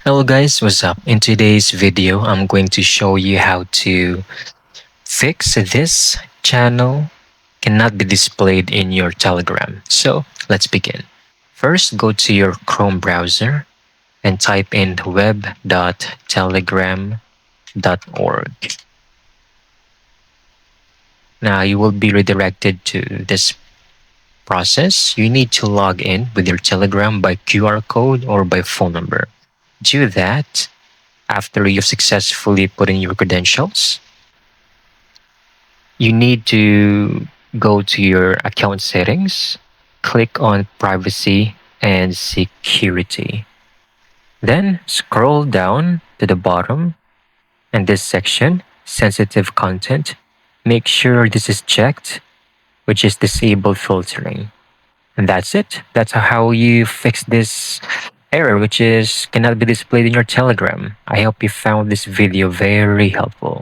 Hello guys, what's up? In today's video, I'm going to show you how to fix this channel cannot be displayed in your Telegram. So let's begin. First, go to your Chrome browser and type in web.telegram.org. Now you will be redirected to this process. You need to log in with your Telegram by QR code or by phone number. Do that after you've successfully put in your credentials. You need to go to your account settings, click on privacy and security. Then scroll down to the bottom and this section, sensitive content. Make sure this is checked, which is disable filtering. And that's it. That's how you fix this error, which is cannot be displayed in your Telegram. I hope you found this video very helpful.